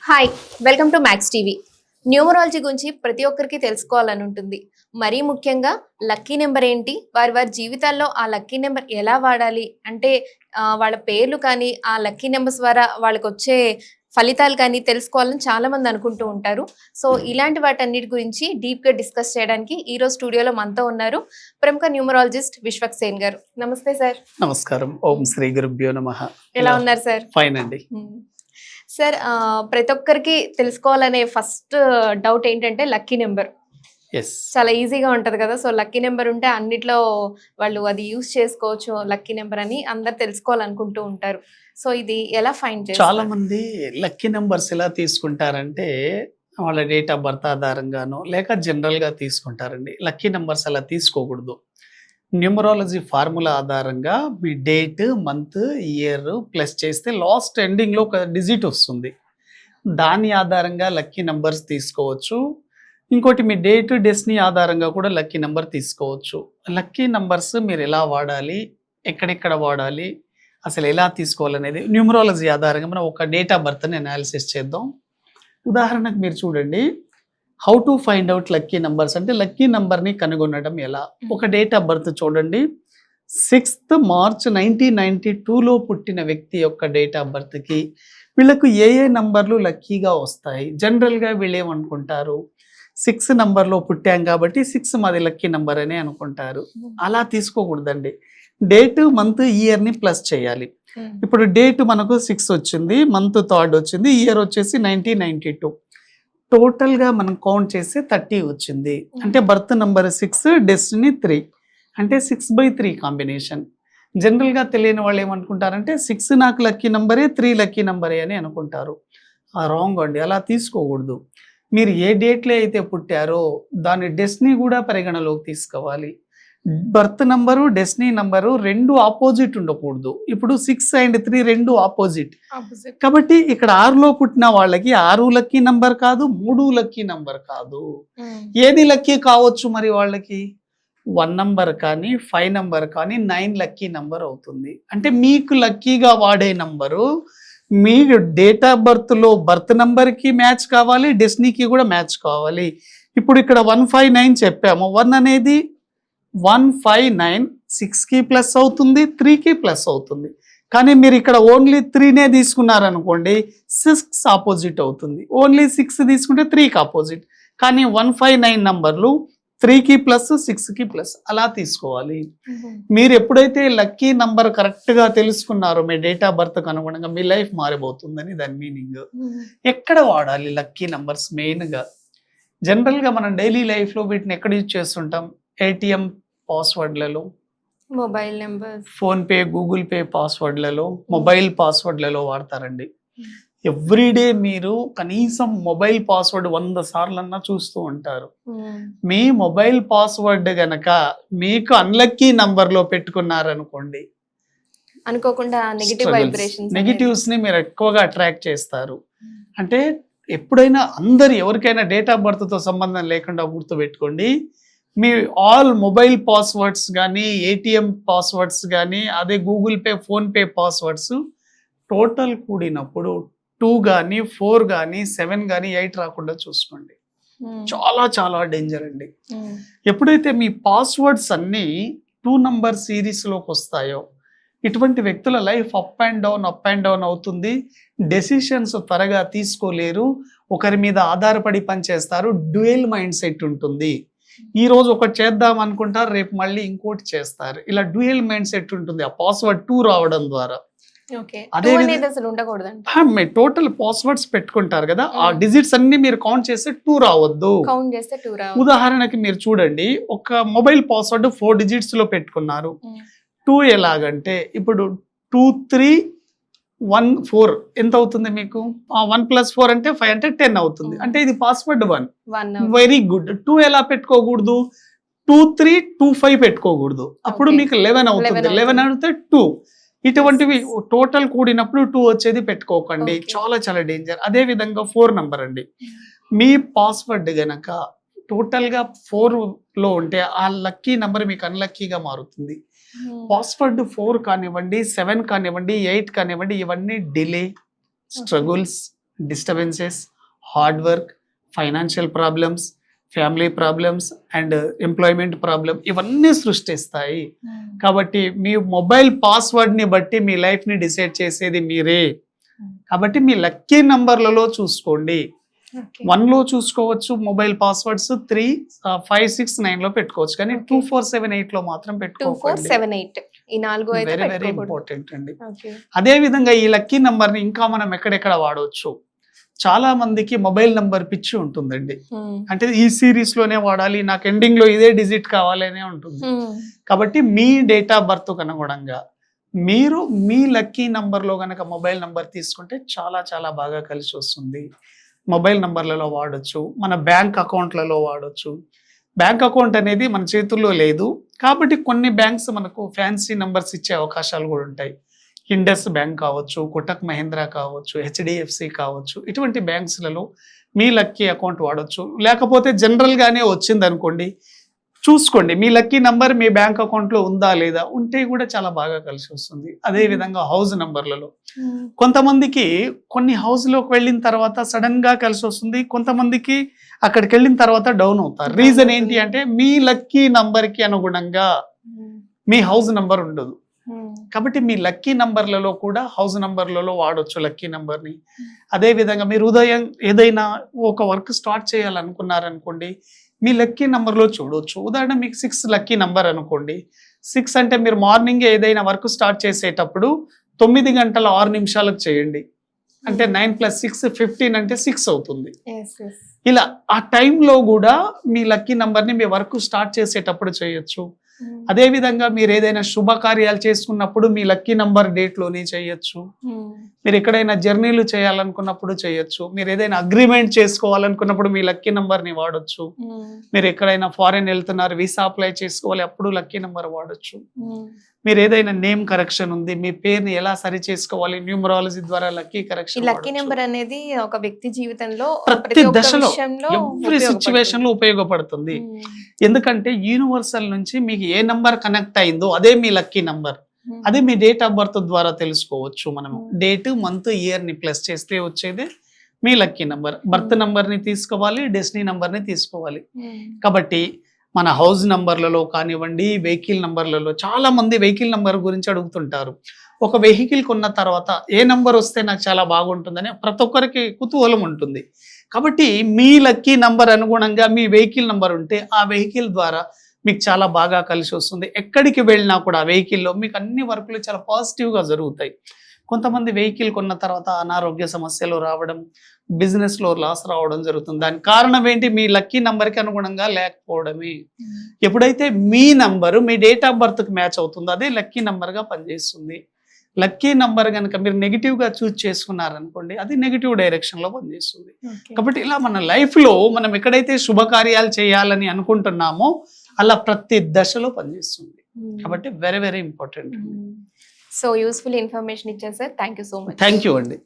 Hi, welcome to max TV. Numerology గురించి ప్రతి ఒక్కరికి తెలుసుకోవాలని ఉంటుంది. మరీ ముఖ్యంగా లక్కీ నెంబర్ ఏంటి, వారి వారి జీవితాల్లో ఆ లక్కీ నెంబర్ ఎలా వాడాలి అంటే వాళ్ళ పేర్లు కానీ ఆ లక్కీ నెంబర్స్ ద్వారా వాళ్ళకి వచ్చే ఫలితాలు కానీ తెలుసుకోవాలని చాలా మంది అనుకుంటూ ఉంటారు. సో ఇలాంటి వాటన్నిటి గురించి డీప్గా డిస్కస్ చేయడానికి ఈరోజు స్టూడియోలో మనతో ఉన్నారు ప్రముఖ న్యూమరాలజిస్ట్ విశ్వక్ సేన్ గారు. నమస్తే సార్. నమస్కారం. ఓం శ్రీ గురుభ్యో నమః. ఎలా ఉన్నారు సార్? ఫైన్ అండి. సార్, ప్రతి ఒక్కరికి తెలుసుకోవాలనే ఫస్ట్ డౌట్ ఏంటంటే లక్కీ నెంబర్. చాలా ఈజీగా ఉంటది కదా. సో లక్కీ నెంబర్ ఉంటే అన్నిట్లో వాళ్ళు అది యూస్ చేసుకోవచ్చు లక్కీ నెంబర్ అని అందరు తెలుసుకోవాలనుకుంటూ ఉంటారు. సో ఇది ఎలా ఫైండ్ చేస్తారు? చాలా మంది లక్కీ నెంబర్స్ ఎలా తీసుకుంటారంటే వాళ్ళ డేట్ ఆఫ్ బర్త్ ఆధారంగానో లేక జనరల్ గా తీసుకుంటారండి. లక్కీ నెంబర్స్ అలా తీసుకోకూడదు. న్యూమరాలజీ ఫార్ములా ఆధారంగా మీ డేట్, మంత్, ఇయర్ ప్లస్ చేస్తే లాస్ట్ ఎండింగ్లో ఒక డిజిట్ వస్తుంది. దాని ఆధారంగా లక్కీ నెంబర్స్ తీసుకోవచ్చు. ఇంకోటి మీ డేట్, డెస్టినీ ఆధారంగా కూడా లక్కీ నెంబర్ తీసుకోవచ్చు. లక్కీ నెంబర్స్ మీరు ఎలా వాడాలి, ఎక్కడెక్కడ వాడాలి, అసలు ఎలా తీసుకోవాలనేది న్యూమరాలజీ ఆధారంగా మనం ఒక డేట్ ఆఫ్ బర్త్ని అనాలిసిస్ చేద్దాం. ఉదాహరణకు మీరు చూడండి, how to find out lucky numbers అంటే లక్కీ నంబర్ని కనుగొనడం ఎలా. ఒక డేట్ ఆఫ్ బర్త్ చూడండి, 6th March 1992లో పుట్టిన వ్యక్తి యొక్క డేట్ ఆఫ్ బర్త్కి వీళ్ళకు ఏ నంబర్లు లక్కీగా వస్తాయి. జనరల్గా వీళ్ళు ఏమనుకుంటారు, 6 నంబర్లో పుట్టాం కాబట్టి 6 మాది లక్కీ నంబర్ అని అనుకుంటారు. అలా తీసుకోకూడదండి. డేట్, మంత్, ఇయర్ని ప్లస్ చేయాలి. ఇప్పుడు డేట్ మనకు 6 వచ్చింది, మంత్ 3rd వచ్చింది, ఇయర్ వచ్చేసి 1992. టోటల్గా మనం కౌంట్ చేస్తే 30 వచ్చింది. అంటే బర్త్ నెంబర్ 6, డెస్టినీ 3, అంటే 6/3 కాంబినేషన్. జనరల్గా తెలియని వాళ్ళు ఏమనుకుంటారంటే 6 నాకు లక్కీ నెంబరే, 3 లక్కీ నెంబరే అని అనుకుంటారు. రాంగ్ అండి, అలా తీసుకోకూడదు. మీరు ఏ డేట్లో అయితే పుట్టారో దాని డెస్టినీ కూడా పరిగణలోకి తీసుకోవాలి. బర్త్ నంబరు, డెస్టినీ నంబరు రెండు ఆపోజిట్ ఉండకూడదు. ఇప్పుడు 6 and 3 రెండు ఆపోజిట్ కాబట్టి ఇక్కడ 6లో పుట్టిన వాళ్ళకి 6 లక్కీ నంబర్ కాదు, 3 లక్కీ నంబర్ కాదు. ఏది లక్కీ కావచ్చు మరి వాళ్ళకి? 1 నంబర్ కానీ, 5 నంబర్ కానీ 9 లక్కీ నంబర్ అవుతుంది. అంటే మీకు లక్కీగా వాడే నంబరు మీ డేట్ ఆఫ్ బర్త్లో బర్త్ నంబర్కి మ్యాచ్ కావాలి, డెస్టినీకి కూడా మ్యాచ్ కావాలి. ఇప్పుడు ఇక్కడ 159 చెప్పాము. 1 అనేది 159 6కి ప్లస్ అవుతుంది, 3కి ప్లస్ అవుతుంది. కానీ మీరు ఇక్కడ ఓన్లీ 3నే తీసుకున్నారనుకోండి, 6 ఆపోజిట్ అవుతుంది. ఓన్లీ 6 తీసుకుంటే 3కి ఆపోజిట్. కానీ 159 నంబర్లు 3కి ప్లస్, 6కి ప్లస్ అలా తీసుకోవాలి. మీరు ఎప్పుడైతే లక్కీ నంబర్ కరెక్ట్గా తెలుసుకున్నారో మీ డేట్ ఆఫ్ బర్త్కి అనుగుణంగా మీ లైఫ్ మారిపోతుందని దాని మీనింగ్. ఎక్కడ వాడాలి లక్కీ నంబర్స్? మెయిన్గా జనరల్గా మనం డైలీ లైఫ్లో వీటిని ఎక్కడ యూజ్ చేస్తుంటాం? ఏటీఎం పాస్వర్డ్లలో, mobile number, PhonePe, Google Pay పాస్వర్డ్లలో, మొబైల్ పాస్వర్డ్లలో వాడతారండి. ఎవ్రీడే మీరు కనీసం మొబైల్ పాస్వర్డ్ 100 సార్లన్నా చూస్తూ ఉంటారు. మీ మొబైల్ పాస్వర్డ్ గనక మీకు అన్లక్కీ నంబర్లో పెట్టుకున్నారనుకోండి, అనుకోకుండా నెగిటివ్స్ ని మీరు ఎక్కువగా అట్రాక్ట్ చేస్తారు. అంటే ఎప్పుడైనా అందరు ఎవరికైనా డేట్ ఆఫ్ బర్త్తో సంబంధం లేకుండా గుర్తుపెట్టుకోండి, మీ ఆల్ మొబైల్ పాస్వర్డ్స్ కానీ, ఏటీఎం పాస్వర్డ్స్ కానీ, అదే Google Pay, PhonePe passwords total కూడినప్పుడు 2 కానీ, 4 కానీ, 7 కానీ, 8 రాకుండా చూసుకోండి. చాలా చాలా డేంజర్ అండి. ఎప్పుడైతే మీ పాస్వర్డ్స్ అన్నీ 2 నంబర్ సిరీస్లోకి వస్తాయో ఇటువంటి వ్యక్తుల లైఫ్ అప్ అండ్ డౌన్ అవుతుంది. డెసిషన్స్ త్వరగా తీసుకోలేరు, ఒకరి మీద ఆధారపడి పనిచేస్తారు, డ్యూయల్ మైండ్ సెట్ ఉంటుంది. ఈ రోజు ఒకటి చేద్దాం అనుకుంటారు, రేపు మళ్ళీ ఇంకోటి చేస్తారు. ఇలా డ్యూయల్ మైండ్ సెట్ ఉంటుంది ఆ పాస్వర్డ్ 2 రావడం ద్వారా. అదే టోటల్ పాస్వర్డ్స్ పెట్టుకుంటారు కదా, ఆ డిజిట్స్ అన్ని మీరు కౌంట్ చేస్తే 2 రావద్దు. ఉదాహరణకి మీరు చూడండి, ఒక మొబైల్ పాస్వర్డ్ 4 digits లో పెట్టుకున్నారు. 2 ఎలాగంటే ఇప్పుడు 2 3 1 4 ఎంత అవుతుంది మీకు? 1 + 4 అంటే 5 అంటే 10 అవుతుంది. అంటే ఇది పాస్వర్డ్ 1. Very good. 2 ఎలా పెట్టుకోకూడదు? 2 3 2 5 పెట్టుకోకూడదు. అప్పుడు మీకు 11 అవుతుంది. 11 అంటే 2. ఇటువంటివి టోటల్ కూడినప్పుడు 2 వచ్చేది పెట్టుకోకండి. చాలా చాలా డేంజర్. అదే విధంగా 4 నంబర్ అండి. మీ పాస్వర్డ్ గనక టోటల్గా 4లో ఉంటే ఆ లక్కీ నంబర్ మీకు అన్లక్కీగా మారుతుంది. పాస్వర్డ్ 4 కానివ్వండి, 7 కానివ్వండి, 8 కానివ్వండి, ఇవన్నీ delay, struggles, disturbances, hard work, financial problems, family problems and employment problem ఇవన్నీ సృష్టిస్తాయి. కాబట్టి మీ మొబైల్ పాస్వర్డ్ని బట్టి మీ లైఫ్ని డిసైడ్ చేసేది మీరే. కాబట్టి మీ లక్కీ నంబర్లలో చూసుకోండి. 1లో చూసుకోవచ్చు మొబైల్ పాస్వర్డ్స్, 3, 5, 6, 9లో పెట్టుకోవచ్చు. కానీ 2, 4, 7, 8లో మాత్రం 2, 4, పెట్టుకోకండి. 7, 8 ఈ 4 అయితే వెరీ వెరీ పెట్టుకోకూడదు. ఇంపార్టెంట్ అండి. ఓకే. అదే విధంగా ఈ లక్కీ నంబర్ని ఇంకా మనం ఎక్కడెక్కడ వాడవచ్చు. చాలా మందికి మొబైల్ నంబర్ పిచ్చి ఉంటుందండి. అంటే ఈ సిరీస్ లోనే వాడాలి, నాకు ఎండింగ్ లో ఇదే డిజిట్ కావాలి అనే ఉంటుంది. కాబట్టి మీ డేట్ ఆఫ్ బర్త్ అనుగుణంగా మీరు మీ లక్కీ నంబర్లో కనుక మొబైల్ నంబర్ తీసుకుంటే చాలా చాలా బాగా కలిసి వస్తుంది. మొబైల్ నంబర్లలో వాడచ్చు, మన బ్యాంక్ అకౌంట్లలో వాడచ్చు. బ్యాంక్ అకౌంట్ అనేది మన చేతుల్లో లేదు కాబట్టి కొన్ని బ్యాంక్స్ మనకు ఫ్యాన్సీ నంబర్స్ ఇచ్చే అవకాశాలు కూడా ఉంటాయి. ఇండస్ బ్యాంక్ కావచ్చు, కోటక్ మహీంద్రా కావచ్చు, హెచ్డిఎఫ్సి కావచ్చు, ఇటువంటి బ్యాంక్స్లలో మీ లక్కీ అకౌంట్ వాడచ్చు. లేకపోతే జనరల్గానే వచ్చింది అనుకోండి, చూసుకోండి మీ లక్కీ నంబర్ మీ బ్యాంక్ అకౌంట్లో ఉందా లేదా, ఉంటే కూడా చాలా బాగా కలిసి వస్తుంది. అదే విధంగా హౌస్ నంబర్లలో కొంతమందికి కొన్ని హౌస్లోకి వెళ్ళిన తర్వాత సడన్ గా కలిసి వస్తుంది, కొంతమందికి అక్కడికి వెళ్ళిన తర్వాత డౌన్ అవుతారు. రీజన్ ఏంటి అంటే మీ లక్కీ నంబర్కి అనుగుణంగా మీ హౌస్ నంబర్ ఉండదు. కాబట్టి మీ లక్కీ నంబర్లలో కూడా హౌస్ నంబర్లలో వాడొచ్చు లక్కీ నంబర్ని. అదే విధంగా మీరు ఉదయం ఏదైనా ఒక వర్క్ స్టార్ట్ చేయాలనుకున్నారనుకోండి, మీ లక్కీ నంబర్లో చూడవచ్చు. ఉదాహరణ మీకు 6 లక్కీ నంబర్ అనుకోండి. 6 అంటే మీరు మార్నింగ్ ఏదైనా వర్క్ స్టార్ట్ చేసేటప్పుడు 9 గంటల 6 నిమిషాలకు చేయండి. అంటే 9 + 6 15 అంటే 6 అవుతుంది. ఇలా ఆ టైంలో కూడా మీ లక్కీ నంబర్ని మీ వర్క్ స్టార్ట్ చేసేటప్పుడు చేయొచ్చు. అదే విధంగా మీరు ఏదైనా శుభకార్యాలు చేసుకున్నప్పుడు మీ లక్కీ నంబర్ డేట్ లోనే చేయొచ్చు. మీరు ఎక్కడైనా జర్నీలు చేయాలనుకున్నప్పుడు చేయొచ్చు. మీరు ఏదైనా అగ్రిమెంట్ చేసుకోవాలనుకున్నప్పుడు మీ లక్కీ నంబర్ ని వాడొచ్చు. మీరు ఎక్కడైనా ఫారెన్ వెళ్తున్నారు, వీసా అప్లై చేసుకోవాలి, అప్పుడు లక్కీ నంబర్ వాడొచ్చు. మీరు ఏదైనా నేమ్ కరెక్షన్ ఉంది, మీ పేరుని ఎలా సరి చేసుకోవాలి, న్యూమరాలజీ ద్వారా లక్కీ కరెక్షన్. లక్కీ నెంబర్ అనేది ఒక వ్యక్తి జీవితంలో ప్రతి దశలో ఎవ్రీ సిచ్యువేషన్ లో ఉపయోగపడుతుంది. ఎందుకంటే యూనివర్సల్ నుంచి మీకు ఏ నంబర్ కనెక్ట్ అయిందో అదే మీ లక్కీ నంబర్. అదే మీ డేట్ ఆఫ్ బర్త్ ద్వారా తెలుసుకోవచ్చు. మనం డేట్, మంత్, ఇయర్ ని ప్లస్ చేస్తే వచ్చేది మీ లక్కీ నంబర్. బర్త్ నంబర్ ని తీసుకోవాలి, డెస్టినీ నంబర్ ని తీసుకోవాలి. కాబట్టి మన హౌస్ నంబర్లలో కానివ్వండి, వెహికల్ నంబర్లలో చాలా మంది వెహికల్ నంబర్ గురించి అడుగుతుంటారు. ఒక వెహికల్ కొన్న తర్వాత ఏ నంబర్ వస్తే నాకు చాలా బాగుంటుందని ప్రతి ఒక్కరికి కుతూహలం ఉంటుంది. కాబట్టి మీ లక్కీ నంబర్ అనుగుణంగా మీ వెహికల్ నంబర్ ఉంటే ఆ వెహికల్ ద్వారా మీకు చాలా బాగా కలిసి వస్తుంది. ఎక్కడికి వెళ్ళినా కూడా ఆ వెహికల్లో మీకు అన్ని వర్కులు చాలా పాజిటివ్గా జరుగుతాయి. కొంతమంది వెహికల్ కొన్న తర్వాత అనారోగ్య సమస్యలు రావడం, బిజినెస్లో లాస్ రావడం జరుగుతుంది. దానికి కారణం ఏంటి? మీ లక్కీ నంబర్కి అనుగుణంగా లేకపోవడమే. ఎప్పుడైతే మీ నంబరు మీ డేట్ ఆఫ్ బర్త్కి మ్యాచ్ అవుతుందో అదే లక్కీ నంబర్గా పనిచేస్తుంది. లక్కీ నంబర్ కనుక మీరు నెగిటివ్గా చూజ్ చేసుకున్నారనుకోండి, అది నెగిటివ్ డైరెక్షన్లో పనిచేస్తుంది. కాబట్టి ఇలా మన లైఫ్లో మనం ఎక్కడైతే శుభకార్యాలు చేయాలని అనుకుంటున్నామో అలా ప్రతి దశలో పనిచేస్తుంది. కాబట్టి very very important. So useful information ఇచ్చారు sir. Thank you so much. Thank you అండి.